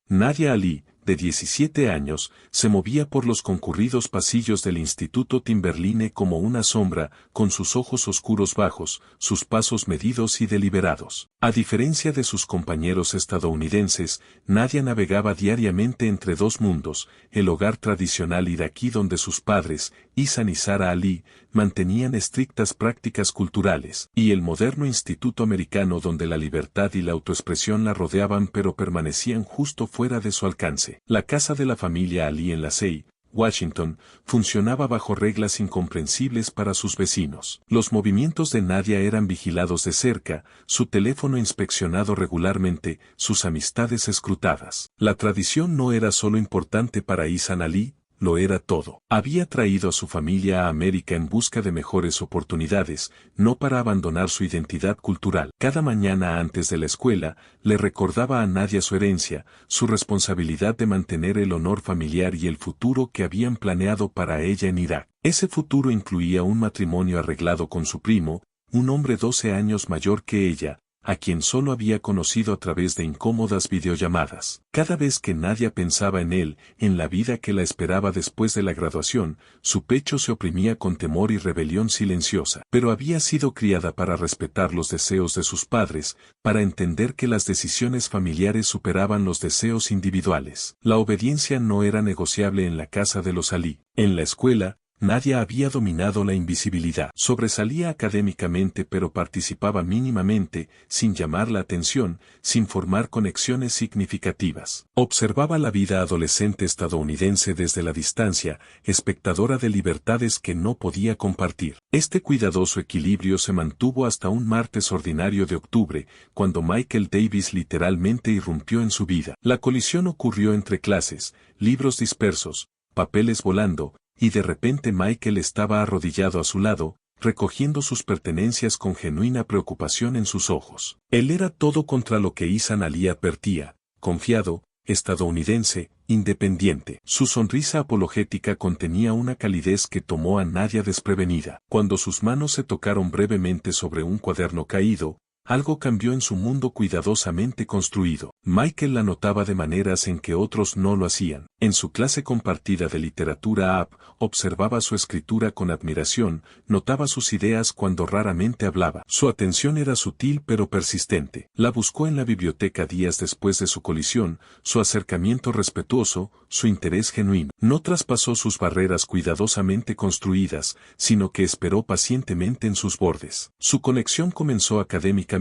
Nadia Ali, de 17 años, se movía por los concurridos pasillos del Instituto Timberline como una sombra, con sus ojos oscuros bajos, sus pasos medidos y deliberados. A diferencia de sus compañeros estadounidenses, Nadia navegaba diariamente entre dos mundos, el hogar tradicional iraquí donde sus padres, Ihsan y Sara Ali, mantenían estrictas prácticas culturales, y el moderno instituto americano donde la libertad y la autoexpresión la rodeaban pero permanecían justo fuera de su alcance. La casa de la familia Ali en Lacey, Washington, funcionaba bajo reglas incomprensibles para sus vecinos. Los movimientos de Nadia eran vigilados de cerca, su teléfono inspeccionado regularmente, sus amistades escrutadas. La tradición no era solo importante para Ihsan Ali, lo era todo. Había traído a su familia a América en busca de mejores oportunidades, no para abandonar su identidad cultural. Cada mañana antes de la escuela, le recordaba a Nadia su herencia, su responsabilidad de mantener el honor familiar y el futuro que habían planeado para ella en Irak. Ese futuro incluía un matrimonio arreglado con su primo, un hombre 12 años mayor que ella, a quien solo había conocido a través de incómodas videollamadas. Cada vez que Nadia pensaba en él, en la vida que la esperaba después de la graduación, su pecho se oprimía con temor y rebelión silenciosa. Pero había sido criada para respetar los deseos de sus padres, para entender que las decisiones familiares superaban los deseos individuales. La obediencia no era negociable en la casa de los Ali. En la escuela, Nadia había dominado la invisibilidad. Sobresalía académicamente pero participaba mínimamente, sin llamar la atención, sin formar conexiones significativas. Observaba la vida adolescente estadounidense desde la distancia, espectadora de libertades que no podía compartir. Este cuidadoso equilibrio se mantuvo hasta un martes ordinario de octubre, cuando Michael Davis literalmente irrumpió en su vida. La colisión ocurrió entre clases, libros dispersos, papeles volando, y de repente Michael estaba arrodillado a su lado, recogiendo sus pertenencias con genuina preocupación en sus ojos. Él era todo contra lo que Ihsan Ali advertía, confiado, estadounidense, independiente. Su sonrisa apologética contenía una calidez que tomó a Nadia desprevenida. Cuando sus manos se tocaron brevemente sobre un cuaderno caído, algo cambió en su mundo cuidadosamente construido. Michael la notaba de maneras en que otros no lo hacían. En su clase compartida de literatura App, observaba su escritura con admiración, notaba sus ideas cuando raramente hablaba. Su atención era sutil pero persistente. La buscó en la biblioteca días después de su colisión, su acercamiento respetuoso, su interés genuino. No traspasó sus barreras cuidadosamente construidas, sino que esperó pacientemente en sus bordes. Su conexión comenzó académicamente,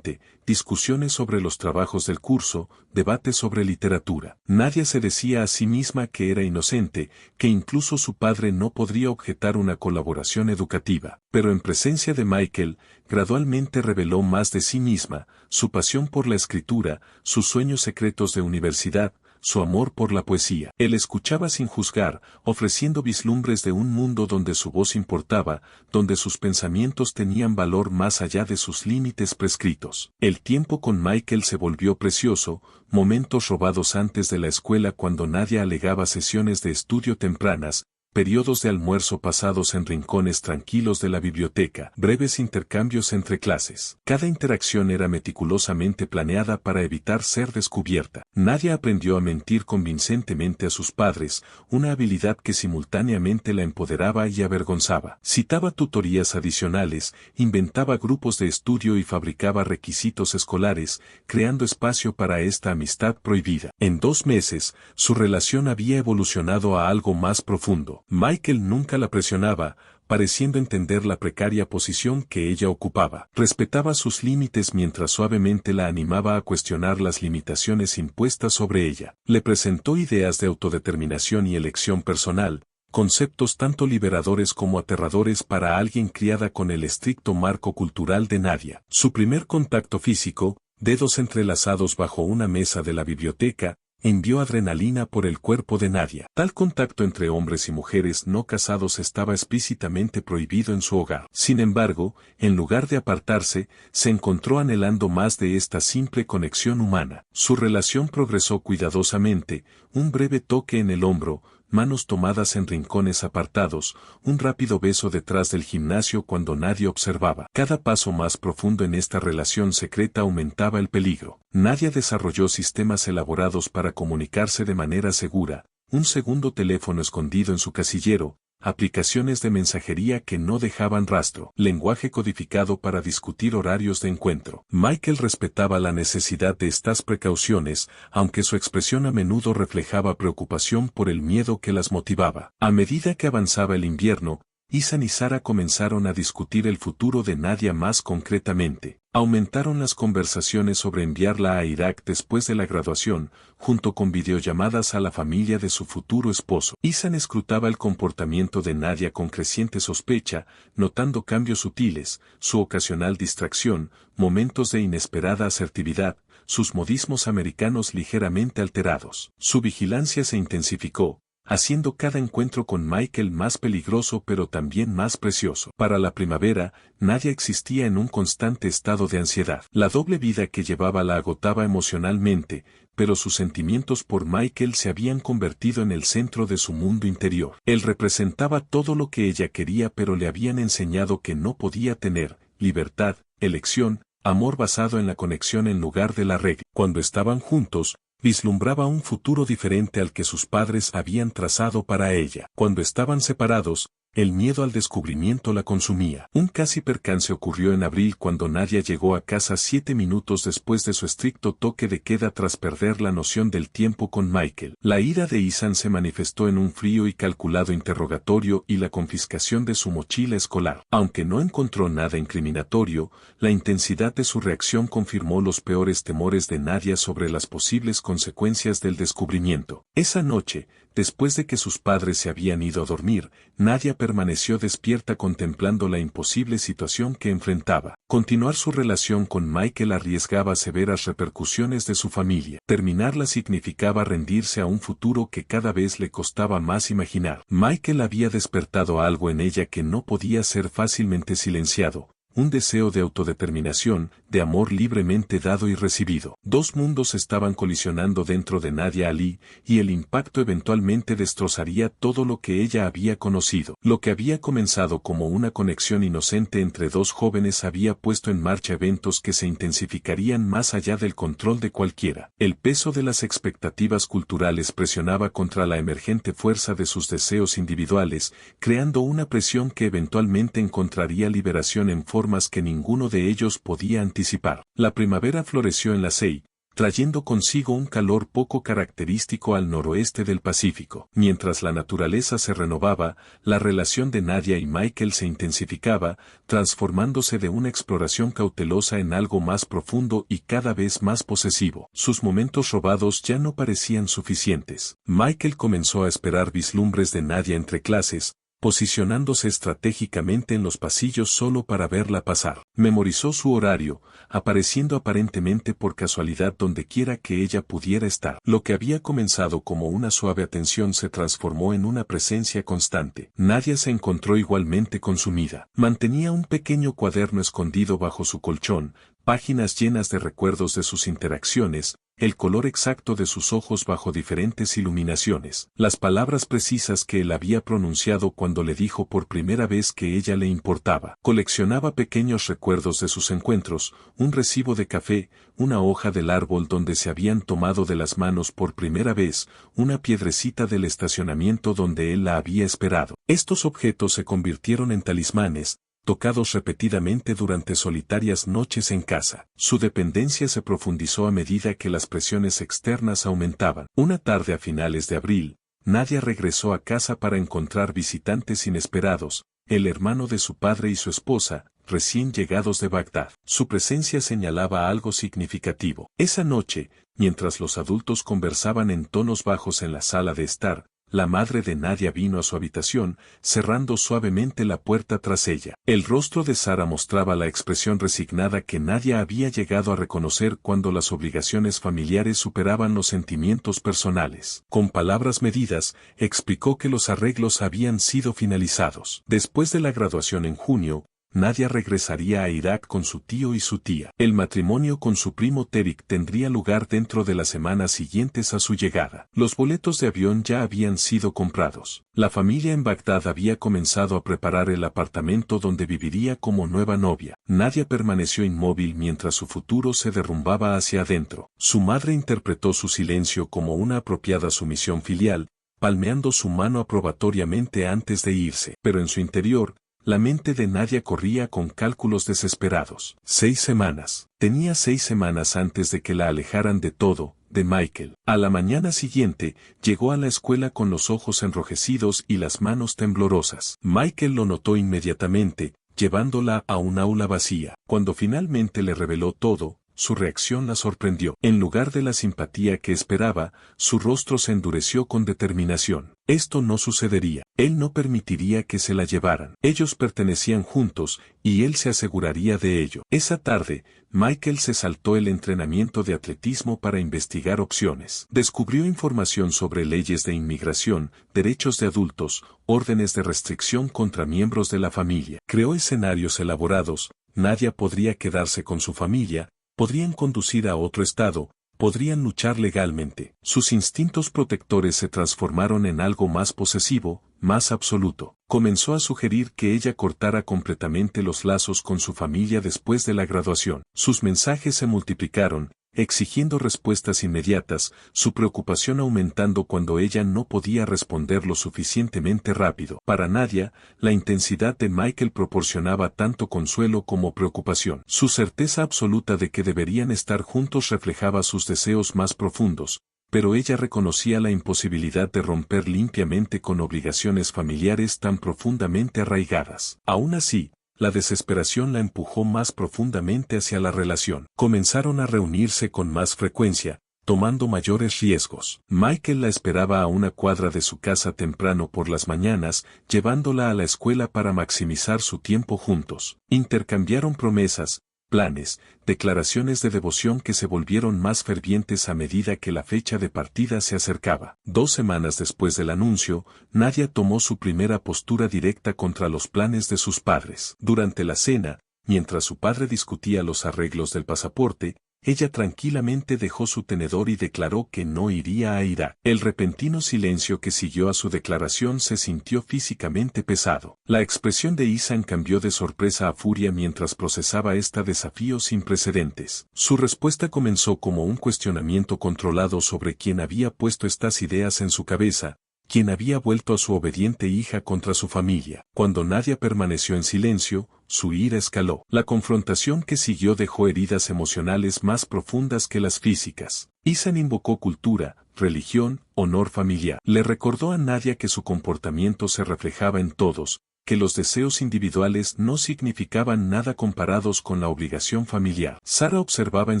discusiones sobre los trabajos del curso, debates sobre literatura. Nadia se decía a sí misma que era inocente, que incluso su padre no podría objetar una colaboración educativa. Pero en presencia de Michael, gradualmente reveló más de sí misma, su pasión por la escritura, sus sueños secretos de universidad, su amor por la poesía. Él escuchaba sin juzgar, ofreciendo vislumbres de un mundo donde su voz importaba, donde sus pensamientos tenían valor más allá de sus límites prescritos. El tiempo con Michael se volvió precioso, momentos robados antes de la escuela cuando Nadia alegaba sesiones de estudio tempranas, periodos de almuerzo pasados en rincones tranquilos de la biblioteca, breves intercambios entre clases. Cada interacción era meticulosamente planeada para evitar ser descubierta. Nadia aprendió a mentir convincentemente a sus padres, una habilidad que simultáneamente la empoderaba y avergonzaba. Citaba tutorías adicionales, inventaba grupos de estudio y fabricaba requisitos escolares, creando espacio para esta amistad prohibida. En 2 meses, su relación había evolucionado a algo más profundo. Michael nunca la presionaba, pareciendo entender la precaria posición que ella ocupaba. Respetaba sus límites mientras suavemente la animaba a cuestionar las limitaciones impuestas sobre ella. Le presentó ideas de autodeterminación y elección personal, conceptos tanto liberadores como aterradores para alguien criada con el estricto marco cultural de Nadia. Su primer contacto físico, dedos entrelazados bajo una mesa de la biblioteca, envió adrenalina por el cuerpo de Nadia. Tal contacto entre hombres y mujeres no casados estaba explícitamente prohibido en su hogar. Sin embargo, en lugar de apartarse, se encontró anhelando más de esta simple conexión humana. Su relación progresó cuidadosamente, un breve toque en el hombro, manos tomadas en rincones apartados, un rápido beso detrás del gimnasio cuando nadie observaba. Cada paso más profundo en esta relación secreta aumentaba el peligro. Nadia desarrolló sistemas elaborados para comunicarse de manera segura, un segundo teléfono escondido en su casillero, aplicaciones de mensajería que no dejaban rastro, lenguaje codificado para discutir horarios de encuentro. Michael respetaba la necesidad de estas precauciones, aunque su expresión a menudo reflejaba preocupación por el miedo que las motivaba. A medida que avanzaba el invierno, Ethan y Sarah comenzaron a discutir el futuro de Nadia más concretamente. Aumentaron las conversaciones sobre enviarla a Irak después de la graduación, junto con videollamadas a la familia de su futuro esposo. Ethan escrutaba el comportamiento de Nadia con creciente sospecha, notando cambios sutiles, su ocasional distracción, momentos de inesperada asertividad, sus modismos americanos ligeramente alterados. Su vigilancia se intensificó, haciendo cada encuentro con Michael más peligroso pero también más precioso. Para la primavera, Nadia existía en un constante estado de ansiedad. La doble vida que llevaba la agotaba emocionalmente, pero sus sentimientos por Michael se habían convertido en el centro de su mundo interior. Él representaba todo lo que ella quería, pero le habían enseñado que no podía tener libertad, elección, amor basado en la conexión en lugar de la regla. Cuando estaban juntos, vislumbraba un futuro diferente al que sus padres habían trazado para ella. Cuando estaban separados, el miedo al descubrimiento la consumía. Un casi percance ocurrió en abril cuando Nadia llegó a casa 7 minutos después de su estricto toque de queda tras perder la noción del tiempo con Michael. La ira de Ethan se manifestó en un frío y calculado interrogatorio y la confiscación de su mochila escolar. Aunque no encontró nada incriminatorio, la intensidad de su reacción confirmó los peores temores de Nadia sobre las posibles consecuencias del descubrimiento. Esa noche, después de que sus padres se habían ido a dormir, Nadia permaneció despierta contemplando la imposible situación que enfrentaba. Continuar su relación con Michael arriesgaba severas repercusiones de su familia. Terminarla significaba rendirse a un futuro que cada vez le costaba más imaginar. Michael había despertado algo en ella que no podía ser fácilmente silenciado. Un deseo de autodeterminación, de amor libremente dado y recibido. Dos mundos estaban colisionando dentro de Nadia Ali, y el impacto eventualmente destrozaría todo lo que ella había conocido. Lo que había comenzado como una conexión inocente entre dos jóvenes había puesto en marcha eventos que se intensificarían más allá del control de cualquiera. El peso de las expectativas culturales presionaba contra la emergente fuerza de sus deseos individuales, creando una presión que eventualmente encontraría liberación en formas que ninguno de ellos podía anticipar. La primavera floreció en la Sei, trayendo consigo un calor poco característico al noroeste del Pacífico. Mientras la naturaleza se renovaba, la relación de Nadia y Michael se intensificaba, transformándose de una exploración cautelosa en algo más profundo y cada vez más posesivo. Sus momentos robados ya no parecían suficientes. Michael comenzó a esperar vislumbres de Nadia entre clases, posicionándose estratégicamente en los pasillos solo para verla pasar. Memorizó su horario, apareciendo aparentemente por casualidad donde quiera que ella pudiera estar. Lo que había comenzado como una suave atención se transformó en una presencia constante. Nadia se encontró igualmente consumida. Mantenía un pequeño cuaderno escondido bajo su colchón, páginas llenas de recuerdos de sus interacciones, el color exacto de sus ojos bajo diferentes iluminaciones, las palabras precisas que él había pronunciado cuando le dijo por primera vez que ella le importaba. Coleccionaba pequeños recuerdos de sus encuentros, un recibo de café, una hoja del árbol donde se habían tomado de las manos por primera vez, una piedrecita del estacionamiento donde él la había esperado. Estos objetos se convirtieron en talismanes, tocados repetidamente durante solitarias noches en casa. Su dependencia se profundizó a medida que las presiones externas aumentaban. Una tarde a finales de abril, Nadia regresó a casa para encontrar visitantes inesperados, el hermano de su padre y su esposa, recién llegados de Bagdad. Su presencia señalaba algo significativo. Esa noche, mientras los adultos conversaban en tonos bajos en la sala de estar, la madre de Nadia vino a su habitación, cerrando suavemente la puerta tras ella. El rostro de Sara mostraba la expresión resignada que Nadia había llegado a reconocer cuando las obligaciones familiares superaban los sentimientos personales. Con palabras medidas, explicó que los arreglos habían sido finalizados. Después de la graduación en junio, Nadia regresaría a Irak con su tío y su tía. El matrimonio con su primo Terik tendría lugar dentro de las semanas siguientes a su llegada. Los boletos de avión ya habían sido comprados. La familia en Bagdad había comenzado a preparar el apartamento donde viviría como nueva novia. Nadia permaneció inmóvil mientras su futuro se derrumbaba hacia adentro. Su madre interpretó su silencio como una apropiada sumisión filial, palmeando su mano aprobatoriamente antes de irse. Pero en su interior, la mente de Nadia corría con cálculos desesperados. 6 semanas. Tenía 6 semanas antes de que la alejaran de todo, de Michael. A la mañana siguiente, llegó a la escuela con los ojos enrojecidos y las manos temblorosas. Michael lo notó inmediatamente, llevándola a un aula vacía. Cuando finalmente le reveló todo, su reacción la sorprendió. En lugar de la simpatía que esperaba, su rostro se endureció con determinación. Esto no sucedería. Él no permitiría que se la llevaran. Ellos pertenecían juntos, y él se aseguraría de ello. Esa tarde, Michael se saltó el entrenamiento de atletismo para investigar opciones. Descubrió información sobre leyes de inmigración, derechos de adultos, órdenes de restricción contra miembros de la familia. Creó escenarios elaborados. Nadia podría quedarse con su familia, podrían conducir a otro estado, podrían luchar legalmente. Sus instintos protectores se transformaron en algo más posesivo, más absoluto. Comenzó a sugerir que ella cortara completamente los lazos con su familia después de la graduación. Sus mensajes se multiplicaron, exigiendo respuestas inmediatas, su preocupación aumentando cuando ella no podía responder lo suficientemente rápido. Para Nadia, la intensidad de Michael proporcionaba tanto consuelo como preocupación. Su certeza absoluta de que deberían estar juntos reflejaba sus deseos más profundos, pero ella reconocía la imposibilidad de romper limpiamente con obligaciones familiares tan profundamente arraigadas. Aún así, la desesperación la empujó más profundamente hacia la relación. Comenzaron a reunirse con más frecuencia, tomando mayores riesgos. Michael la esperaba a una cuadra de su casa temprano por las mañanas, llevándola a la escuela para maximizar su tiempo juntos. Intercambiaron promesas, planes, declaraciones de devoción que se volvieron más fervientes a medida que la fecha de partida se acercaba. 2 semanas después del anuncio, Nadia tomó su primera postura directa contra los planes de sus padres. Durante la cena, mientras su padre discutía los arreglos del pasaporte, ella tranquilamente dejó su tenedor y declaró que no iría a Irak. El repentino silencio que siguió a su declaración se sintió físicamente pesado. La expresión de Ihsan cambió de sorpresa a furia mientras procesaba este desafío sin precedentes. Su respuesta comenzó como un cuestionamiento controlado sobre quién había puesto estas ideas en su cabeza, quien había vuelto a su obediente hija contra su familia. Cuando Nadia permaneció en silencio, su ira escaló. La confrontación que siguió dejó heridas emocionales más profundas que las físicas. Ihsan invocó cultura, religión, honor familiar. Le recordó a Nadia que su comportamiento se reflejaba en todos, que los deseos individuales no significaban nada comparados con la obligación familiar. Sara observaba en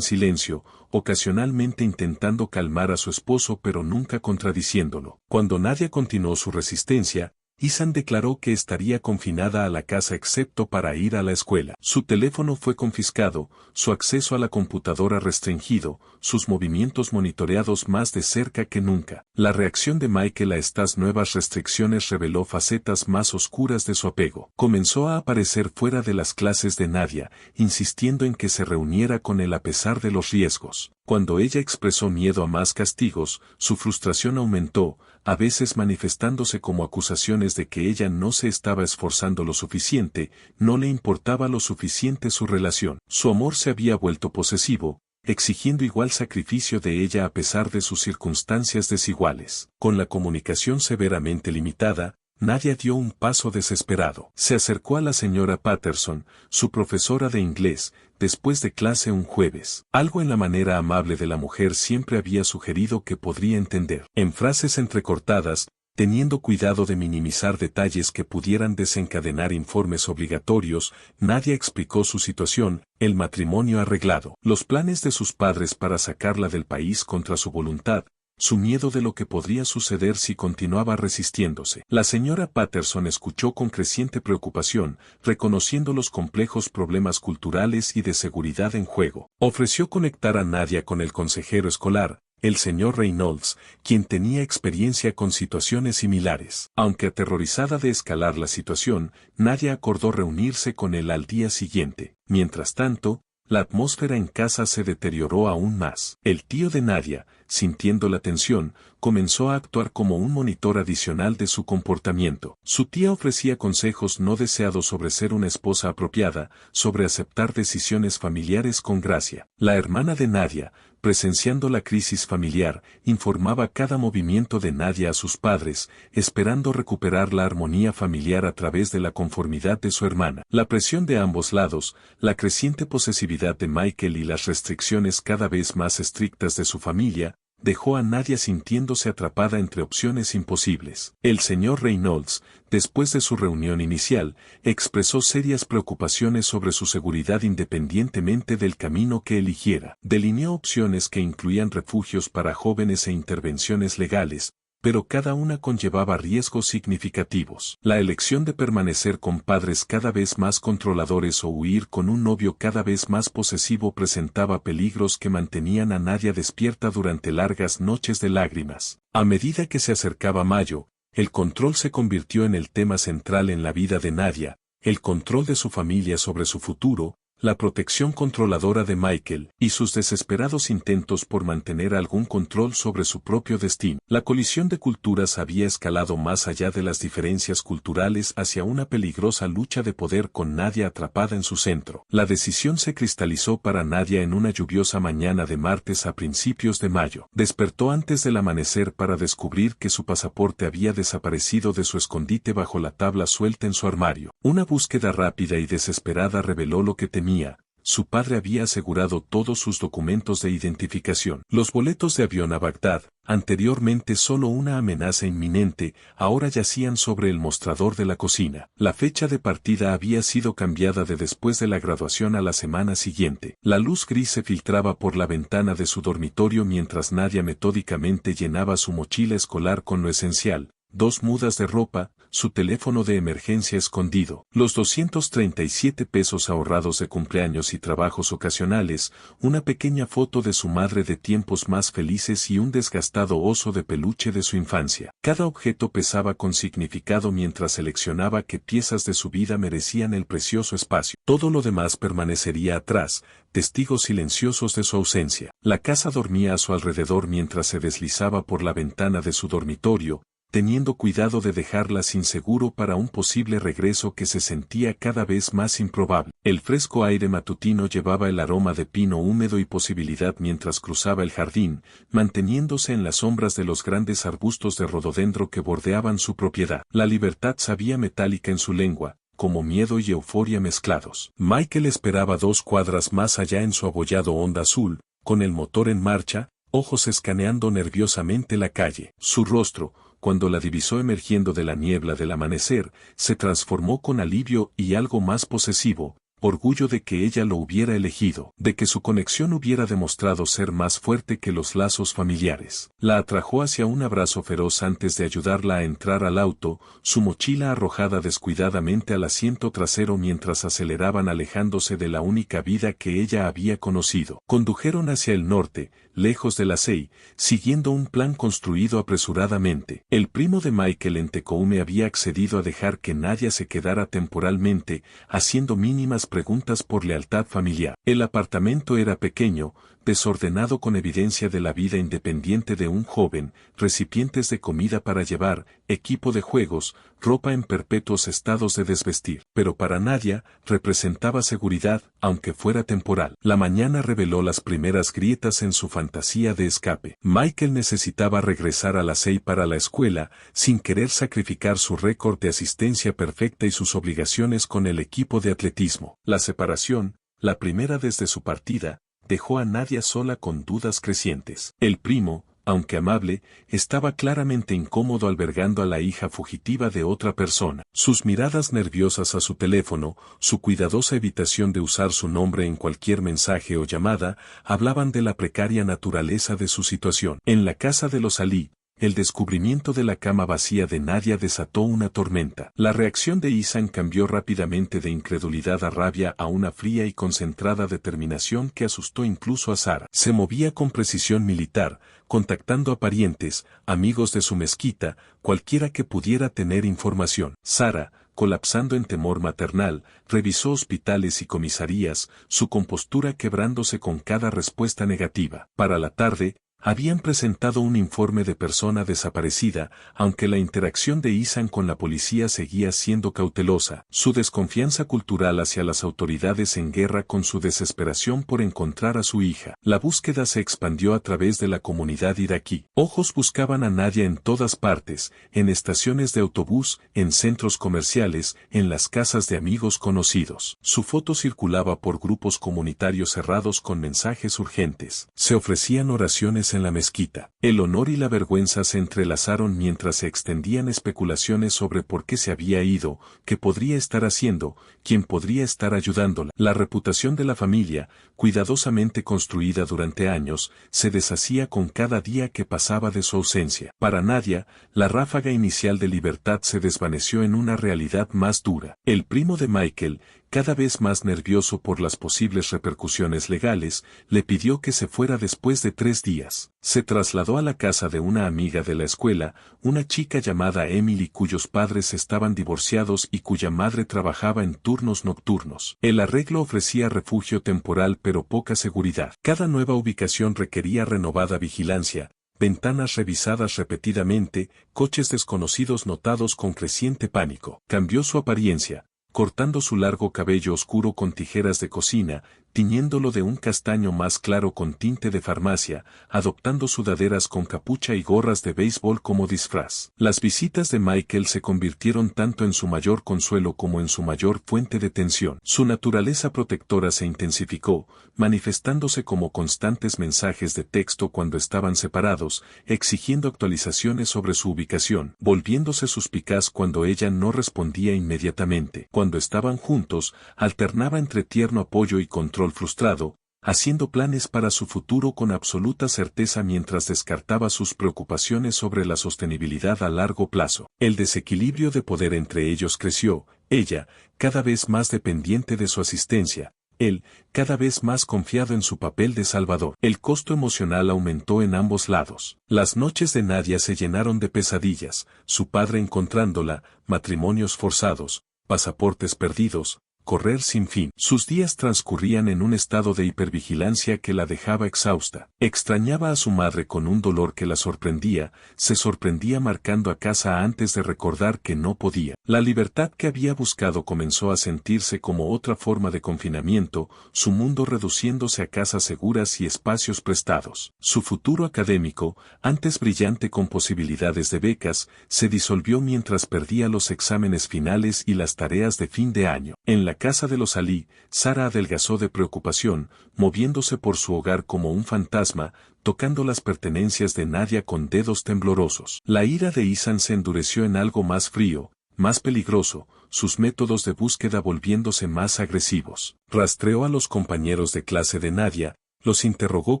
silencio, ocasionalmente intentando calmar a su esposo pero nunca contradiciéndolo. Cuando Nadia continuó su resistencia, Ihsan declaró que estaría confinada a la casa excepto para ir a la escuela. Su teléfono fue confiscado, su acceso a la computadora restringido, sus movimientos monitoreados más de cerca que nunca. La reacción de Michael a estas nuevas restricciones reveló facetas más oscuras de su apego. Comenzó a aparecer fuera de las clases de Nadia, insistiendo en que se reuniera con él a pesar de los riesgos. Cuando ella expresó miedo a más castigos, su frustración aumentó, a veces manifestándose como acusaciones de que ella no se estaba esforzando lo suficiente, no le importaba lo suficiente su relación. Su amor se había vuelto posesivo, exigiendo igual sacrificio de ella a pesar de sus circunstancias desiguales. Con la comunicación severamente limitada, Nadia dio un paso desesperado. Se acercó a la señora Patterson, su profesora de inglés, después de clase un jueves. Algo en la manera amable de la mujer siempre había sugerido que podría entender. En frases entrecortadas, teniendo cuidado de minimizar detalles que pudieran desencadenar informes obligatorios, Nadia explicó su situación, el matrimonio arreglado, los planes de sus padres para sacarla del país contra su voluntad, su miedo de lo que podría suceder si continuaba resistiéndose. La señora Patterson escuchó con creciente preocupación, reconociendo los complejos problemas culturales y de seguridad en juego. Ofreció conectar a Nadia con el consejero escolar, el señor Reynolds, quien tenía experiencia con situaciones similares. Aunque aterrorizada de escalar la situación, Nadia acordó reunirse con él al día siguiente. Mientras tanto, la atmósfera en casa se deterioró aún más. El tío de Nadia, sintiendo la tensión, comenzó a actuar como un monitor adicional de su comportamiento. Su tía ofrecía consejos no deseados sobre ser una esposa apropiada, sobre aceptar decisiones familiares con gracia. La hermana de Nadia, presenciando la crisis familiar, informaba cada movimiento de Nadia a sus padres, esperando recuperar la armonía familiar a través de la conformidad de su hermana. La presión de ambos lados, la creciente posesividad de Michael y las restricciones cada vez más estrictas de su familia, dejó a Nadia sintiéndose atrapada entre opciones imposibles. El señor Reynolds, después de su reunión inicial, expresó serias preocupaciones sobre su seguridad independientemente del camino que eligiera. Delineó opciones que incluían refugios para jóvenes e intervenciones legales, pero cada una conllevaba riesgos significativos. La elección de permanecer con padres cada vez más controladores o huir con un novio cada vez más posesivo presentaba peligros que mantenían a Nadia despierta durante largas noches de lágrimas. A medida que se acercaba mayo, el control se convirtió en el tema central en la vida de Nadia, el control de su familia sobre su futuro, la protección controladora de Michael y sus desesperados intentos por mantener algún control sobre su propio destino. La colisión de culturas había escalado más allá de las diferencias culturales hacia una peligrosa lucha de poder con Nadia atrapada en su centro. La decisión se cristalizó para Nadia en una lluviosa mañana de martes a principios de mayo. Despertó antes del amanecer para descubrir que su pasaporte había desaparecido de su escondite bajo la tabla suelta en su armario. Una búsqueda rápida y desesperada reveló lo que temía. Su padre había asegurado todos sus documentos de identificación. Los boletos de avión a Bagdad, anteriormente solo una amenaza inminente, ahora yacían sobre el mostrador de la cocina. La fecha de partida había sido cambiada de después de la graduación a la semana siguiente. La luz gris se filtraba por la ventana de su dormitorio mientras Nadia metódicamente llenaba su mochila escolar con lo esencial: 2 mudas de ropa, su teléfono de emergencia escondido, los 237 pesos ahorrados de cumpleaños y trabajos ocasionales, una pequeña foto de su madre de tiempos más felices y un desgastado oso de peluche de su infancia. Cada objeto pesaba con significado mientras seleccionaba qué piezas de su vida merecían el precioso espacio. Todo lo demás permanecería atrás, testigos silenciosos de su ausencia. La casa dormía a su alrededor mientras se deslizaba por la ventana de su dormitorio, teniendo cuidado de dejarla sin seguro para un posible regreso que se sentía cada vez más improbable. El fresco aire matutino llevaba el aroma de pino húmedo y posibilidad mientras cruzaba el jardín, manteniéndose en las sombras de los grandes arbustos de rododendro que bordeaban su propiedad. La libertad sabía metálica en su lengua, como miedo y euforia mezclados. Michael esperaba 2 cuadras más allá en su abollado Honda azul, con el motor en marcha, ojos escaneando nerviosamente la calle. Su rostro, cuando la divisó emergiendo de la niebla del amanecer, se transformó con alivio y algo más posesivo, orgullo de que ella lo hubiera elegido, de que su conexión hubiera demostrado ser más fuerte que los lazos familiares. La atrajo hacia un abrazo feroz antes de ayudarla a entrar al auto, su mochila arrojada descuidadamente al asiento trasero mientras aceleraban alejándose de la única vida que ella había conocido. Condujeron hacia el norte, lejos de la Sei, siguiendo un plan construido apresuradamente. El primo de Michael en Tecoume había accedido a dejar que Nadia se quedara temporalmente, haciendo mínimas preguntas por lealtad familiar. El apartamento era pequeño, desordenado con evidencia de la vida independiente de un joven, recipientes de comida para llevar, equipo de juegos, ropa en perpetuos estados de desvestir. Pero para Nadia, representaba seguridad, aunque fuera temporal. La mañana reveló las primeras grietas en su fantasía de escape. Michael necesitaba regresar a la Sei para la escuela, sin querer sacrificar su récord de asistencia perfecta y sus obligaciones con el equipo de atletismo. La separación, la primera desde su partida, dejó a Nadia sola con dudas crecientes. El primo, aunque amable, estaba claramente incómodo albergando a la hija fugitiva de otra persona. Sus miradas nerviosas a su teléfono, su cuidadosa evitación de usar su nombre en cualquier mensaje o llamada, hablaban de la precaria naturaleza de su situación. En la casa de los Ali, el descubrimiento de la cama vacía de Nadia desató una tormenta. La reacción de Ihsan cambió rápidamente de incredulidad a rabia a una fría y concentrada determinación que asustó incluso a Sara. Se movía con precisión militar, contactando a parientes, amigos de su mezquita, cualquiera que pudiera tener información. Sara, colapsando en temor maternal, revisó hospitales y comisarías, su compostura quebrándose con cada respuesta negativa. Para la tarde, habían presentado un informe de persona desaparecida, aunque la interacción de Ihsan con la policía seguía siendo cautelosa. Su desconfianza cultural hacia las autoridades en guerra con su desesperación por encontrar a su hija. La búsqueda se expandió a través de la comunidad iraquí. Ojos buscaban a Nadia en todas partes, en estaciones de autobús, en centros comerciales, en las casas de amigos conocidos. Su foto circulaba por grupos comunitarios cerrados con mensajes urgentes. Se ofrecían oraciones en la mezquita. El honor y la vergüenza se entrelazaron mientras se extendían especulaciones sobre por qué se había ido, qué podría estar haciendo, quién podría estar ayudándola. La reputación de la familia, cuidadosamente construida durante años, se deshacía con cada día que pasaba de su ausencia. Para Nadia, la ráfaga inicial de libertad se desvaneció en una realidad más dura. El primo de Michael, cada vez más nervioso por las posibles repercusiones legales, le pidió que se fuera después de 3 días. Se trasladó a la casa de una amiga de la escuela, una chica llamada Emily cuyos padres estaban divorciados y cuya madre trabajaba en turnos nocturnos. El arreglo ofrecía refugio temporal pero poca seguridad. Cada nueva ubicación requería renovada vigilancia, ventanas revisadas repetidamente, coches desconocidos notados con creciente pánico. Cambió su apariencia, cortando su largo cabello oscuro con tijeras de cocina, tiñéndolo de un castaño más claro con tinte de farmacia, adoptando sudaderas con capucha y gorras de béisbol como disfraz. Las visitas de Michael se convirtieron tanto en su mayor consuelo como en su mayor fuente de tensión. Su naturaleza protectora se intensificó, manifestándose como constantes mensajes de texto cuando estaban separados, exigiendo actualizaciones sobre su ubicación, volviéndose suspicaz cuando ella no respondía inmediatamente. Cuando estaban juntos, alternaba entre tierno apoyo y control frustrado, haciendo planes para su futuro con absoluta certeza mientras descartaba sus preocupaciones sobre la sostenibilidad a largo plazo. El desequilibrio de poder entre ellos creció, ella, cada vez más dependiente de su asistencia, él, cada vez más confiado en su papel de salvador. El costo emocional aumentó en ambos lados. Las noches de Nadia se llenaron de pesadillas, su padre encontrándola, matrimonios forzados, pasaportes perdidos, correr sin fin. Sus días transcurrían en un estado de hipervigilancia que la dejaba exhausta. Extrañaba a su madre con un dolor que la sorprendía, se sorprendía marcando a casa antes de recordar que no podía. La libertad que había buscado comenzó a sentirse como otra forma de confinamiento, su mundo reduciéndose a casas seguras y espacios prestados. Su futuro académico, antes brillante con posibilidades de becas, se disolvió mientras perdía los exámenes finales y las tareas de fin de año. En la casa de los Ali, Sara adelgazó de preocupación, moviéndose por su hogar como un fantasma, tocando las pertenencias de Nadia con dedos temblorosos. La ira de Ihsan se endureció en algo más frío, más peligroso, sus métodos de búsqueda volviéndose más agresivos. Rastreó a los compañeros de clase de Nadia, los interrogó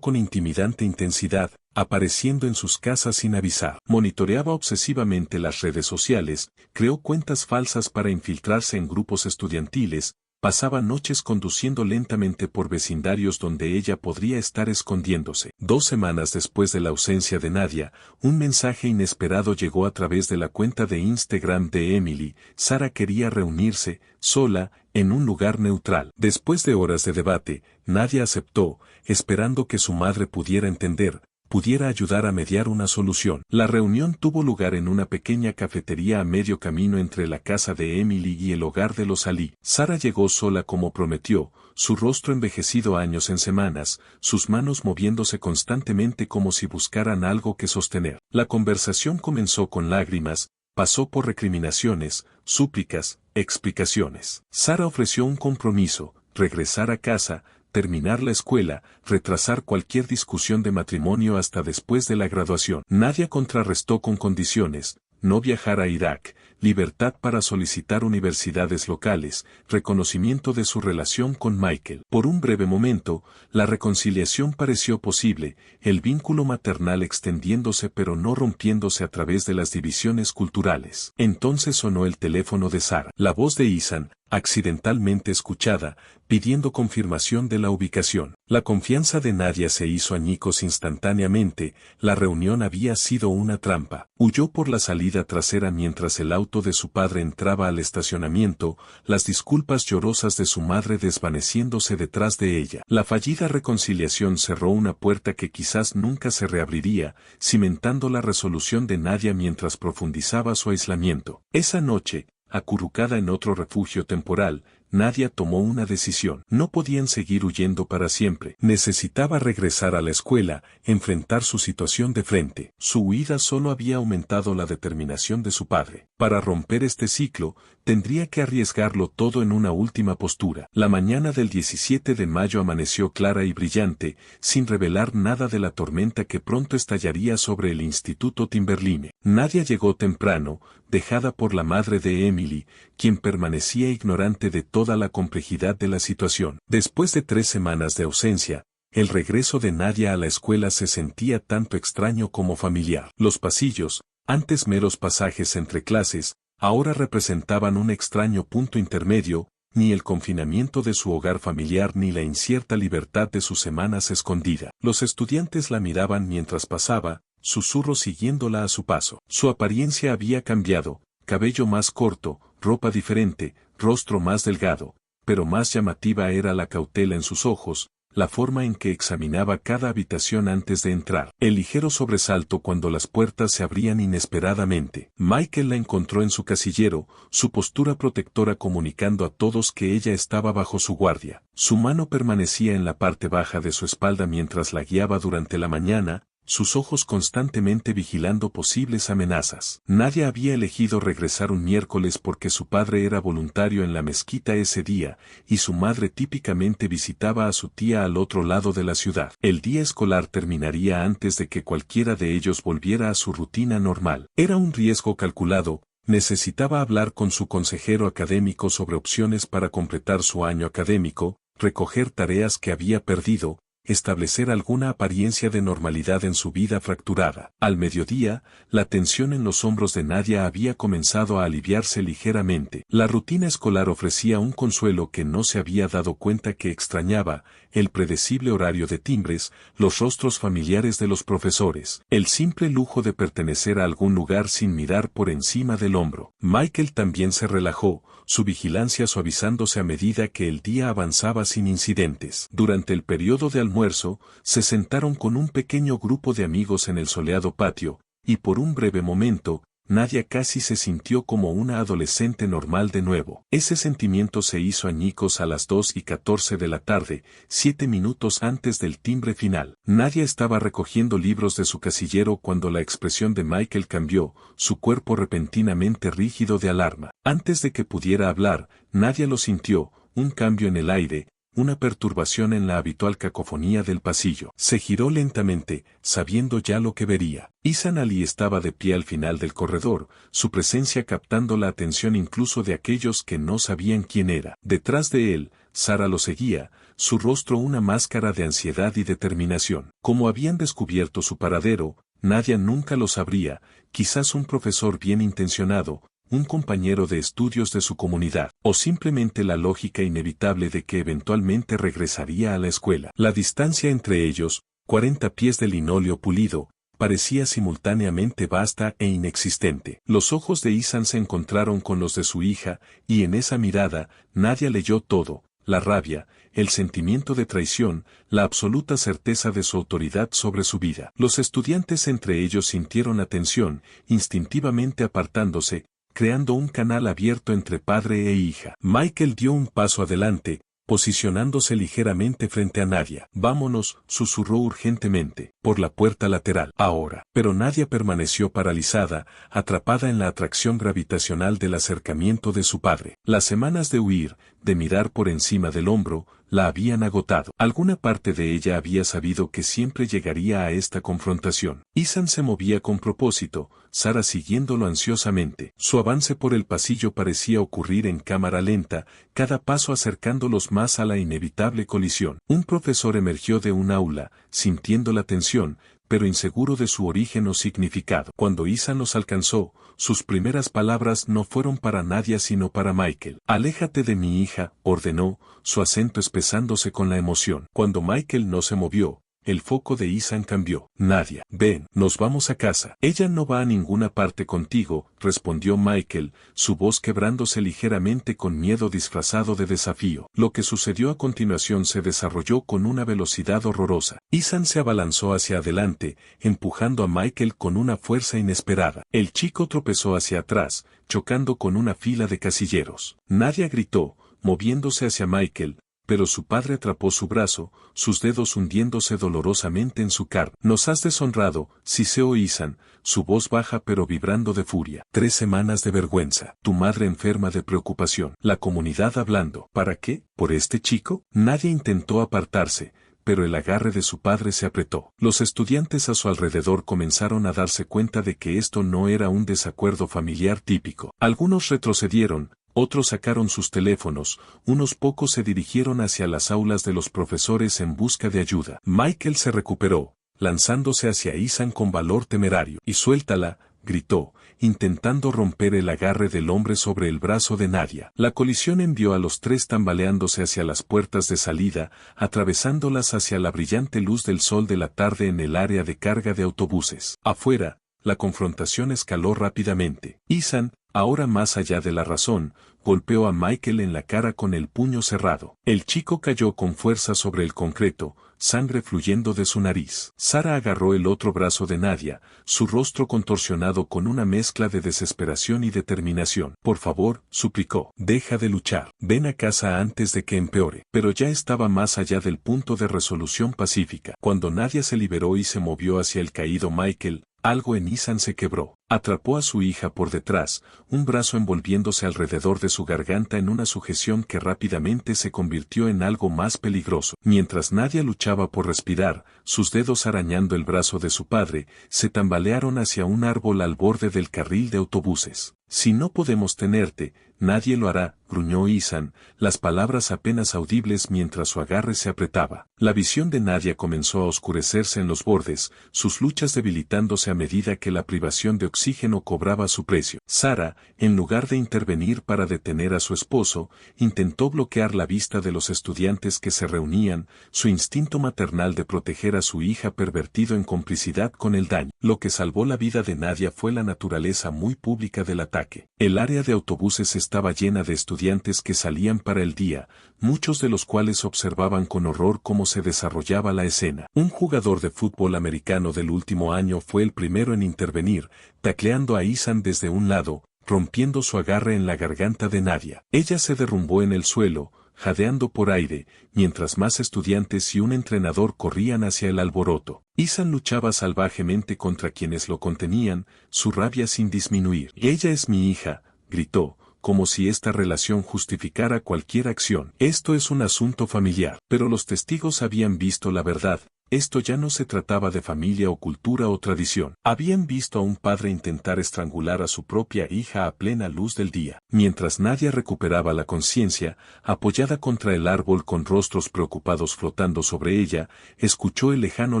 con intimidante intensidad, apareciendo en sus casas sin avisar. Monitoreaba obsesivamente las redes sociales, creó cuentas falsas para infiltrarse en grupos estudiantiles, pasaba noches conduciendo lentamente por vecindarios donde ella podría estar escondiéndose. 2 semanas después de la ausencia de Nadia, un mensaje inesperado llegó a través de la cuenta de Instagram de Emily. Sara quería reunirse, sola, en un lugar neutral. Después de horas de debate, Nadia aceptó, esperando que su madre pudiera entender, pudiera ayudar a mediar una solución. La reunión tuvo lugar en una pequeña cafetería a medio camino entre la casa de Emily y el hogar de los Ali. Sara llegó sola como prometió, su rostro envejecido años en semanas, sus manos moviéndose constantemente como si buscaran algo que sostener. La conversación comenzó con lágrimas, pasó por recriminaciones, súplicas, explicaciones. Sara ofreció un compromiso, regresar a casa, terminar la escuela, retrasar cualquier discusión de matrimonio hasta después de la graduación. Nadia contrarrestó con condiciones, no viajar a Irak, libertad para solicitar universidades locales, reconocimiento de su relación con Michael. Por un breve momento, la reconciliación pareció posible, el vínculo maternal extendiéndose pero no rompiéndose a través de las divisiones culturales. Entonces sonó el teléfono de Sara. La voz de Ihsan, accidentalmente escuchada, pidiendo confirmación de la ubicación. La confianza de Nadia se hizo añicos instantáneamente, la reunión había sido una trampa. Huyó por la salida trasera mientras el auto de su padre entraba al estacionamiento, las disculpas llorosas de su madre desvaneciéndose detrás de ella. La fallida reconciliación cerró una puerta que quizás nunca se reabriría, cimentando la resolución de Nadia mientras profundizaba su aislamiento. Esa noche, acurrucada en otro refugio temporal, Nadia tomó una decisión. No podían seguir huyendo para siempre. Necesitaba regresar a la escuela, enfrentar su situación de frente. Su huida solo había aumentado la determinación de su padre. Para romper este ciclo, tendría que arriesgarlo todo en una última postura. La mañana del 17 de mayo amaneció clara y brillante, sin revelar nada de la tormenta que pronto estallaría sobre el Instituto Timberline. Nadia llegó temprano, dejada por la madre de Emily, quien permanecía ignorante de toda la complejidad de la situación. Después de 3 semanas de ausencia, el regreso de Nadia a la escuela se sentía tanto extraño como familiar. Los pasillos, antes meros pasajes entre clases, ahora representaban un extraño punto intermedio, ni el confinamiento de su hogar familiar ni la incierta libertad de sus semanas escondida. Los estudiantes la miraban mientras pasaba, susurros siguiéndola a su paso. Su apariencia había cambiado, cabello más corto, ropa diferente, rostro más delgado, pero más llamativa era la cautela en sus ojos, la forma en que examinaba cada habitación antes de entrar. El ligero sobresalto cuando las puertas se abrían inesperadamente. Michael la encontró en su casillero, su postura protectora comunicando a todos que ella estaba bajo su guardia. Su mano permanecía en la parte baja de su espalda mientras la guiaba durante la mañana, sus ojos constantemente vigilando posibles amenazas. Nadia había elegido regresar un miércoles porque su padre era voluntario en la mezquita ese día, y su madre típicamente visitaba a su tía al otro lado de la ciudad. El día escolar terminaría antes de que cualquiera de ellos volviera a su rutina normal. Era un riesgo calculado, necesitaba hablar con su consejero académico sobre opciones para completar su año académico, recoger tareas que había perdido, establecer alguna apariencia de normalidad en su vida fracturada. Al mediodía, la tensión en los hombros de Nadia había comenzado a aliviarse ligeramente. La rutina escolar ofrecía un consuelo que no se había dado cuenta que extrañaba, el predecible horario de timbres, los rostros familiares de los profesores, el simple lujo de pertenecer a algún lugar sin mirar por encima del hombro. Michael también se relajó, su vigilancia suavizándose a medida que el día avanzaba sin incidentes. Durante el periodo de almuerzo, se sentaron con un pequeño grupo de amigos en el soleado patio, y por un breve momento, Nadia casi se sintió como una adolescente normal de nuevo. Ese sentimiento se hizo añicos a las 2:14 de la tarde, 7 minutos antes del timbre final. Nadia estaba recogiendo libros de su casillero cuando la expresión de Michael cambió, su cuerpo repentinamente rígido de alarma. Antes de que pudiera hablar, Nadia lo sintió, un cambio en el aire, una perturbación en la habitual cacofonía del pasillo. Se giró lentamente, sabiendo ya lo que vería. Ihsan Ali estaba de pie al final del corredor, su presencia captando la atención incluso de aquellos que no sabían quién era. Detrás de él, Sara lo seguía, su rostro una máscara de ansiedad y determinación. Como habían descubierto su paradero, Nadia nunca lo sabría, quizás un profesor bien intencionado, un compañero de estudios de su comunidad, o simplemente la lógica inevitable de que eventualmente regresaría a la escuela. La distancia entre ellos, 40 pies de linóleo pulido, parecía simultáneamente vasta e inexistente. Los ojos de Ihsan se encontraron con los de su hija, y en esa mirada, Nadia leyó todo, la rabia, el sentimiento de traición, la absoluta certeza de su autoridad sobre su vida. Los estudiantes entre ellos sintieron atención, instintivamente apartándose, creando un canal abierto entre padre e hija. Michael dio un paso adelante, posicionándose ligeramente frente a Nadia. «Vámonos», susurró urgentemente, «por la puerta lateral». Ahora. Pero Nadia permaneció paralizada, atrapada en la atracción gravitacional del acercamiento de su padre. Las semanas de huir, de mirar por encima del hombro, la habían agotado. Alguna parte de ella había sabido que siempre llegaría a esta confrontación. Ethan se movía con propósito, Sara siguiéndolo ansiosamente. Su avance por el pasillo parecía ocurrir en cámara lenta, cada paso acercándolos más a la inevitable colisión. Un profesor emergió de un aula, sintiendo la tensión, pero inseguro de su origen o significado. Cuando Ethan los alcanzó, sus primeras palabras no fueron para Nadia sino para Michael. «Aléjate de mi hija», ordenó, su acento espesándose con la emoción. Cuando Michael no se movió, el foco de Ethan cambió. «Nadia, ven, nos vamos a casa». «Ella no va a ninguna parte contigo», respondió Michael, su voz quebrándose ligeramente con miedo disfrazado de desafío. Lo que sucedió a continuación se desarrolló con una velocidad horrorosa. Ethan se abalanzó hacia adelante, empujando a Michael con una fuerza inesperada. El chico tropezó hacia atrás, chocando con una fila de casilleros. Nadia gritó, moviéndose hacia Michael, pero su padre atrapó su brazo, sus dedos hundiéndose dolorosamente en su carne. «Nos has deshonrado», siseó Ethan, su voz baja pero vibrando de furia. 3 semanas de vergüenza. Tu madre enferma de preocupación. La comunidad hablando. ¿Para qué? ¿Por este chico? Nadie intentó apartarse, pero el agarre de su padre se apretó. Los estudiantes a su alrededor comenzaron a darse cuenta de que esto no era un desacuerdo familiar típico. Algunos retrocedieron, otros sacaron sus teléfonos, unos pocos se dirigieron hacia las aulas de los profesores en busca de ayuda. Michael se recuperó, lanzándose hacia Ethan con valor temerario. «Y suéltala», gritó, intentando romper el agarre del hombre sobre el brazo de Nadia. La colisión envió a los 3 tambaleándose hacia las puertas de salida, atravesándolas hacia la brillante luz del sol de la tarde en el área de carga de autobuses. Afuera, la confrontación escaló rápidamente. Ethan, ahora más allá de la razón, golpeó a Michael en la cara con el puño cerrado. El chico cayó con fuerza sobre el concreto, sangre fluyendo de su nariz. Sara agarró el otro brazo de Nadia, su rostro contorsionado con una mezcla de desesperación y determinación. «Por favor», suplicó, «deja de luchar. Ven a casa antes de que empeore». Pero ya estaba más allá del punto de resolución pacífica. Cuando Nadia se liberó y se movió hacia el caído Michael, algo en Ethan se quebró. Atrapó a su hija por detrás, un brazo envolviéndose alrededor de su garganta en una sujeción que rápidamente se convirtió en algo más peligroso. Mientras Nadia luchaba por respirar, sus dedos arañando el brazo de su padre, se tambalearon hacia un árbol al borde del carril de autobuses. «Si no podemos tenerte, nadie lo hará», gruñó Ethan, las palabras apenas audibles mientras su agarre se apretaba. La visión de Nadia comenzó a oscurecerse en los bordes, sus luchas debilitándose a medida que la privación de oxígeno cobraba su precio. Sara, en lugar de intervenir para detener a su esposo, intentó bloquear la vista de los estudiantes que se reunían, su instinto maternal de proteger a su hija pervertido en complicidad con el daño. Lo que salvó la vida de Nadia fue la naturaleza muy pública del ataque. El área de autobuses estaba llena de estudiantes que salían para el día, muchos de los cuales observaban con horror cómo se desarrollaba la escena. Un jugador de fútbol americano del último año fue el primero en intervenir, tacleando a Ethan desde un lado, rompiendo su agarre en la garganta de Nadia. Ella se derrumbó en el suelo, jadeando por aire, mientras más estudiantes y un entrenador corrían hacia el alboroto. Ethan luchaba salvajemente contra quienes lo contenían, su rabia sin disminuir. «Ella es mi hija», gritó, como si esta relación justificara cualquier acción. «Esto es un asunto familiar». Pero los testigos habían visto la verdad. Esto ya no se trataba de familia o cultura o tradición. Habían visto a un padre intentar estrangular a su propia hija a plena luz del día. Mientras Nadia recuperaba la conciencia, apoyada contra el árbol con rostros preocupados flotando sobre ella, escuchó el lejano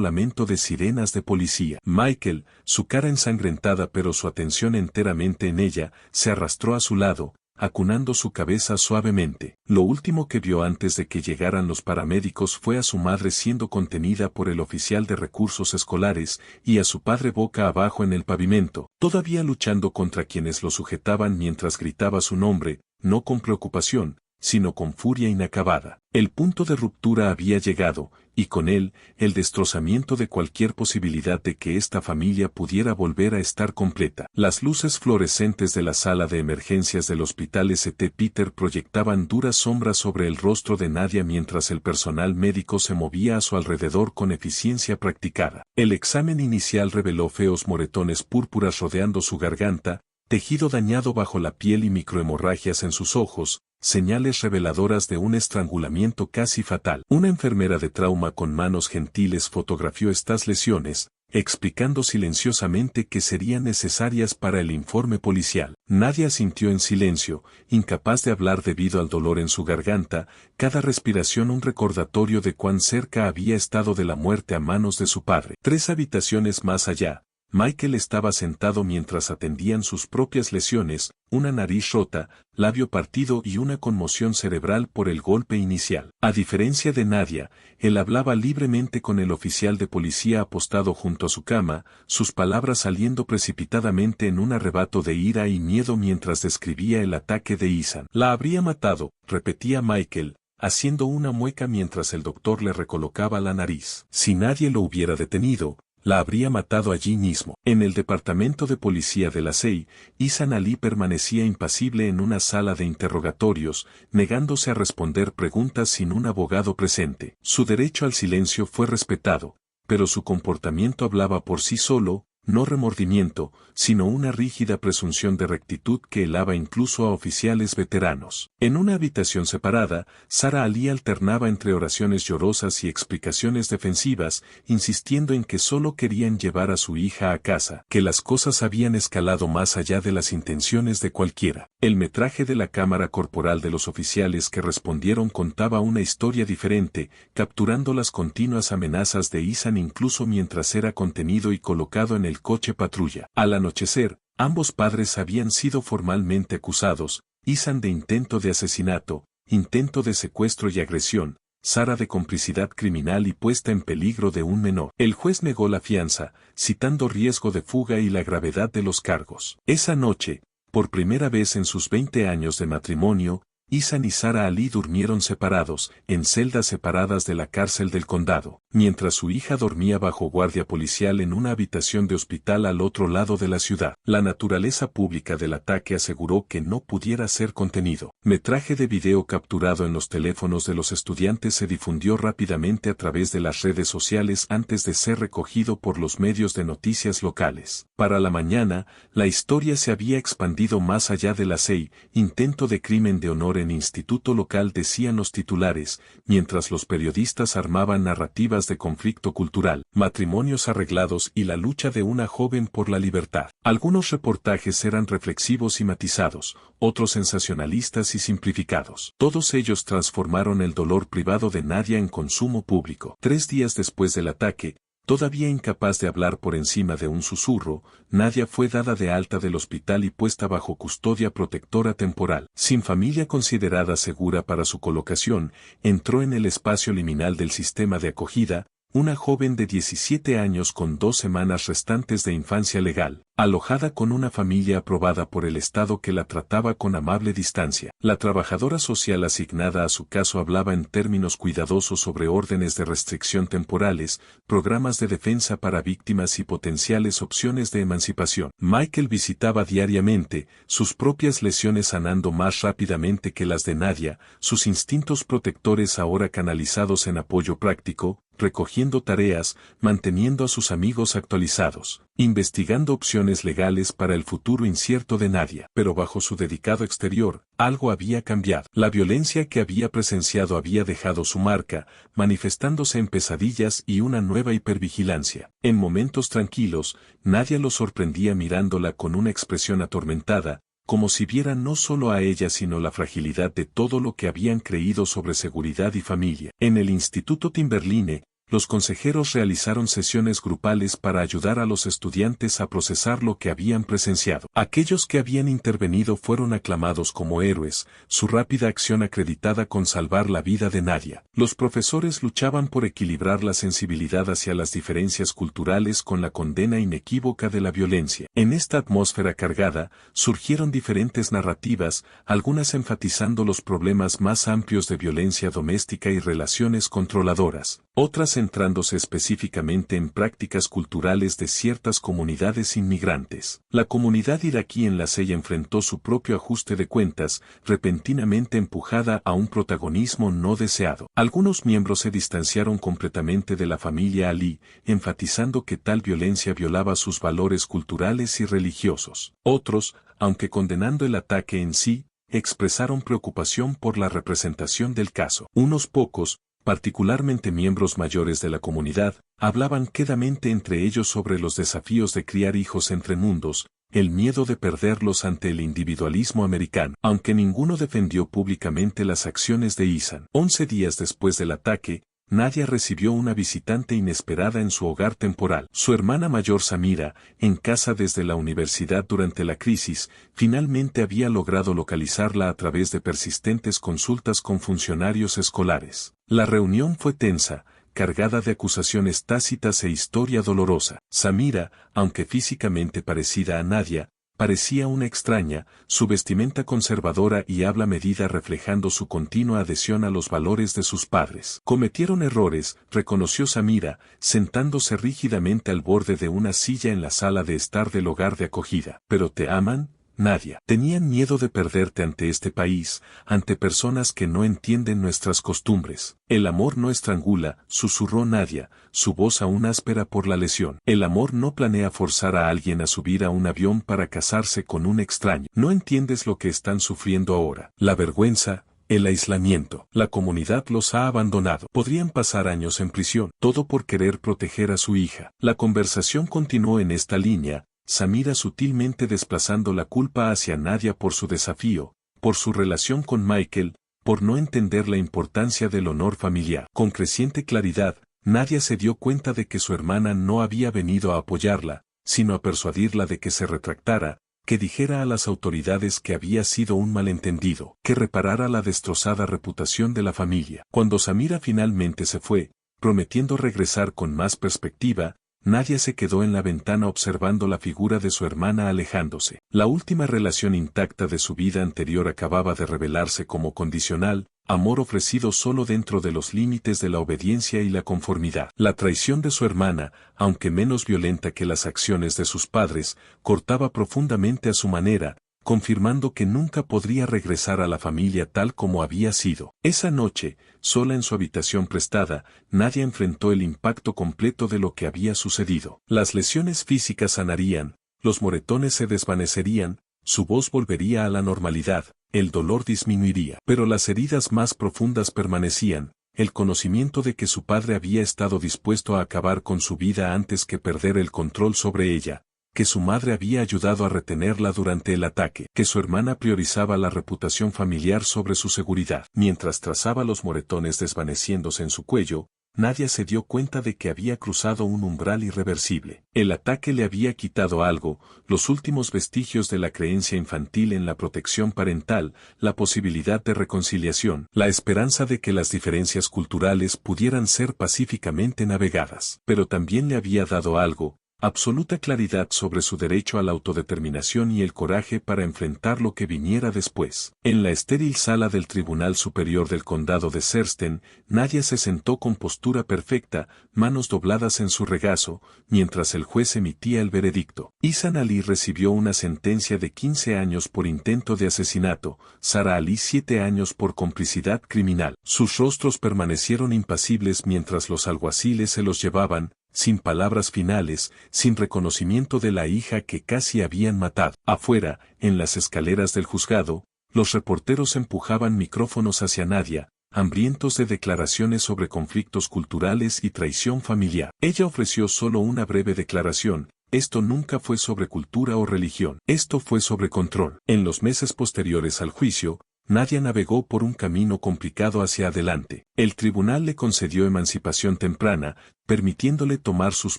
lamento de sirenas de policía. Michael, su cara ensangrentada pero su atención enteramente en ella, se arrastró a su lado, acunando su cabeza suavemente. Lo último que vio antes de que llegaran los paramédicos fue a su madre siendo contenida por el oficial de recursos escolares y a su padre boca abajo en el pavimento, todavía luchando contra quienes lo sujetaban mientras gritaba su nombre, no con preocupación, sino con furia inacabada. El punto de ruptura había llegado, y con él, el destrozamiento de cualquier posibilidad de que esta familia pudiera volver a estar completa. Las luces fluorescentes de la sala de emergencias del hospital St. Peter proyectaban duras sombras sobre el rostro de Nadia mientras el personal médico se movía a su alrededor con eficiencia practicada. El examen inicial reveló feos moretones púrpuras rodeando su garganta, tejido dañado bajo la piel y microhemorragias en sus ojos, señales reveladoras de un estrangulamiento casi fatal. Una enfermera de trauma con manos gentiles fotografió estas lesiones, explicando silenciosamente que serían necesarias para el informe policial. Nadia asintió en silencio, incapaz de hablar debido al dolor en su garganta, cada respiración un recordatorio de cuán cerca había estado de la muerte a manos de su padre. 3 habitaciones más allá, Michael estaba sentado mientras atendían sus propias lesiones, una nariz rota, labio partido y una conmoción cerebral por el golpe inicial. A diferencia de Nadia, él hablaba libremente con el oficial de policía apostado junto a su cama, sus palabras saliendo precipitadamente en un arrebato de ira y miedo mientras describía el ataque de Ethan. La habría matado, repetía Michael, haciendo una mueca mientras el doctor le recolocaba la nariz. Si nadie lo hubiera detenido, la habría matado allí mismo. En el departamento de policía de la CEI, Ethan Ali permanecía impasible en una sala de interrogatorios, negándose a responder preguntas sin un abogado presente. Su derecho al silencio fue respetado, pero su comportamiento hablaba por sí solo, no remordimiento, sino una rígida presunción de rectitud que helaba incluso a oficiales veteranos. En una habitación separada, Sara Ali alternaba entre oraciones llorosas y explicaciones defensivas, insistiendo en que solo querían llevar a su hija a casa, que las cosas habían escalado más allá de las intenciones de cualquiera. El metraje de la cámara corporal de los oficiales que respondieron contaba una historia diferente, capturando las continuas amenazas de Ethan incluso mientras era contenido y colocado en el coche patrulla. Al anochecer, ambos padres habían sido formalmente acusados, Ethan de intento de asesinato, intento de secuestro y agresión, Sara de complicidad criminal y puesta en peligro de un menor. El juez negó la fianza, citando riesgo de fuga y la gravedad de los cargos. Esa noche, por primera vez en sus 20 años de matrimonio, Ethan y Sara Ali durmieron separados, en celdas separadas de la cárcel del condado, mientras su hija dormía bajo guardia policial en una habitación de hospital al otro lado de la ciudad. La naturaleza pública del ataque aseguró que no pudiera ser contenido. Metraje de video capturado en los teléfonos de los estudiantes se difundió rápidamente a través de las redes sociales antes de ser recogido por los medios de noticias locales. Para la mañana, la historia se había expandido más allá de la CEI, intento de crimen de honor en instituto local, decían los titulares, mientras los periodistas armaban narrativas de conflicto cultural, matrimonios arreglados y la lucha de una joven por la libertad. Algunos reportajes eran reflexivos y matizados, otros sensacionalistas y simplificados. Todos ellos transformaron el dolor privado de Nadia en consumo público. 3 días después del ataque, todavía incapaz de hablar por encima de un susurro, Nadia fue dada de alta del hospital y puesta bajo custodia protectora temporal. Sin familia considerada segura para su colocación, entró en el espacio liminal del sistema de acogida, una joven de 17 años con 2 semanas restantes de infancia legal, alojada con una familia aprobada por el Estado que la trataba con amable distancia. La trabajadora social asignada a su caso hablaba en términos cuidadosos sobre órdenes de restricción temporales, programas de defensa para víctimas y potenciales opciones de emancipación. Michael visitaba diariamente, sus propias lesiones sanando más rápidamente que las de Nadia, sus instintos protectores ahora canalizados en apoyo práctico, recogiendo tareas, manteniendo a sus amigos actualizados, investigando opciones legales para el futuro incierto de Nadia. Pero bajo su dedicado exterior, algo había cambiado. La violencia que había presenciado había dejado su marca, manifestándose en pesadillas y una nueva hipervigilancia. En momentos tranquilos, Nadia lo sorprendía mirándola con una expresión atormentada, como si viera no solo a ella sino la fragilidad de todo lo que habían creído sobre seguridad y familia. En el Instituto Timberline, los consejeros realizaron sesiones grupales para ayudar a los estudiantes a procesar lo que habían presenciado. Aquellos que habían intervenido fueron aclamados como héroes, su rápida acción acreditada con salvar la vida de Nadia. Los profesores luchaban por equilibrar la sensibilidad hacia las diferencias culturales con la condena inequívoca de la violencia. En esta atmósfera cargada, surgieron diferentes narrativas, algunas enfatizando los problemas más amplios de violencia doméstica y relaciones controladoras, otras centrándose específicamente en prácticas culturales de ciertas comunidades inmigrantes. La comunidad iraquí en la CEI enfrentó su propio ajuste de cuentas, repentinamente empujada a un protagonismo no deseado. Algunos miembros se distanciaron completamente de la familia Ali, enfatizando que tal violencia violaba sus valores culturales y religiosos. Otros, aunque condenando el ataque en sí, expresaron preocupación por la representación del caso. Unos pocos, particularmente miembros mayores de la comunidad, hablaban quedamente entre ellos sobre los desafíos de criar hijos entre mundos, el miedo de perderlos ante el individualismo americano, aunque ninguno defendió públicamente las acciones de Ethan. 11 días después del ataque, Nadia recibió una visitante inesperada en su hogar temporal. Su hermana mayor Samira, en casa desde la universidad durante la crisis, finalmente había logrado localizarla a través de persistentes consultas con funcionarios escolares. La reunión fue tensa, cargada de acusaciones tácitas e historia dolorosa. Samira, aunque físicamente parecida a Nadia, parecía una extraña, su vestimenta conservadora y habla medida reflejando su continua adhesión a los valores de sus padres. Cometieron errores, reconoció Samira, sentándose rígidamente al borde de una silla en la sala de estar del hogar de acogida. Pero te aman, Nadia. Tenían miedo de perderte ante este país, ante personas que no entienden nuestras costumbres. El amor no estrangula, susurró Nadia, su voz aún áspera por la lesión. El amor no planea forzar a alguien a subir a un avión para casarse con un extraño. No entiendes lo que están sufriendo ahora. La vergüenza, el aislamiento. La comunidad los ha abandonado. Podrían pasar años en prisión, todo por querer proteger a su hija. La conversación continuó en esta línea, Samira sutilmente desplazando la culpa hacia Nadia por su desafío, por su relación con Michael, por no entender la importancia del honor familiar. Con creciente claridad, Nadia se dio cuenta de que su hermana no había venido a apoyarla, sino a persuadirla de que se retractara, que dijera a las autoridades que había sido un malentendido, que reparara la destrozada reputación de la familia. Cuando Samira finalmente se fue, prometiendo regresar con más perspectiva, Nadia se quedó en la ventana observando la figura de su hermana alejándose. La última relación intacta de su vida anterior acababa de revelarse como condicional, amor ofrecido solo dentro de los límites de la obediencia y la conformidad. La traición de su hermana, aunque menos violenta que las acciones de sus padres, cortaba profundamente a su manera, confirmando que nunca podría regresar a la familia tal como había sido. Esa noche, sola en su habitación prestada, Nadia enfrentó el impacto completo de lo que había sucedido. Las lesiones físicas sanarían, los moretones se desvanecerían, su voz volvería a la normalidad, el dolor disminuiría. Pero las heridas más profundas permanecían, el conocimiento de que su padre había estado dispuesto a acabar con su vida antes que perder el control sobre ella, que su madre había ayudado a retenerla durante el ataque, que su hermana priorizaba la reputación familiar sobre su seguridad. Mientras trazaba los moretones desvaneciéndose en su cuello, Nadia se dio cuenta de que había cruzado un umbral irreversible. El ataque le había quitado algo, los últimos vestigios de la creencia infantil en la protección parental, la posibilidad de reconciliación, la esperanza de que las diferencias culturales pudieran ser pacíficamente navegadas. Pero también le había dado algo, absoluta claridad sobre su derecho a la autodeterminación y el coraje para enfrentar lo que viniera después. En la estéril sala del Tribunal Superior del Condado de Sersten, Nadia se sentó con postura perfecta, manos dobladas en su regazo, mientras el juez emitía el veredicto. Ihsan Ali recibió una sentencia de 15 años por intento de asesinato, Sara Ali 7 años por complicidad criminal. Sus rostros permanecieron impasibles mientras los alguaciles se los llevaban, sin palabras finales, sin reconocimiento de la hija que casi habían matado. Afuera, en las escaleras del juzgado, los reporteros empujaban micrófonos hacia Nadia, hambrientos de declaraciones sobre conflictos culturales y traición familiar. Ella ofreció solo una breve declaración. Esto nunca fue sobre cultura o religión. Esto fue sobre control. En los meses posteriores al juicio, Nadia navegó por un camino complicado hacia adelante. El tribunal le concedió emancipación temprana, permitiéndole tomar sus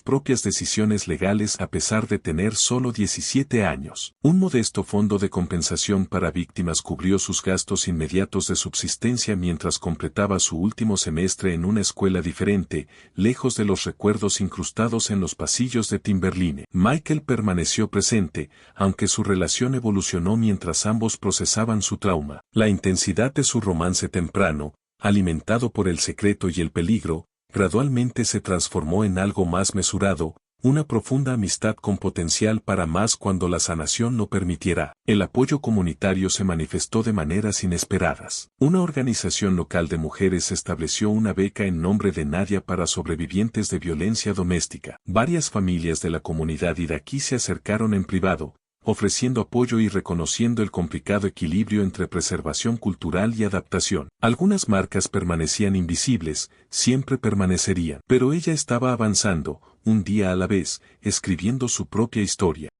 propias decisiones legales a pesar de tener solo 17 años. Un modesto fondo de compensación para víctimas cubrió sus gastos inmediatos de subsistencia mientras completaba su último semestre en una escuela diferente, lejos de los recuerdos incrustados en los pasillos de Timberline. Michael permaneció presente, aunque su relación evolucionó mientras ambos procesaban su trauma. La intensidad de su romance temprano, alimentado por el secreto y el peligro, gradualmente se transformó en algo más mesurado, una profunda amistad con potencial para más cuando la sanación lo permitiera. El apoyo comunitario se manifestó de maneras inesperadas. Una organización local de mujeres estableció una beca en nombre de Nadia para sobrevivientes de violencia doméstica. Varias familias de la comunidad iraquí se acercaron en privado, ofreciendo apoyo y reconociendo el complicado equilibrio entre preservación cultural y adaptación. Algunas marcas permanecían invisibles, siempre permanecerían, pero ella estaba avanzando, un día a la vez, escribiendo su propia historia.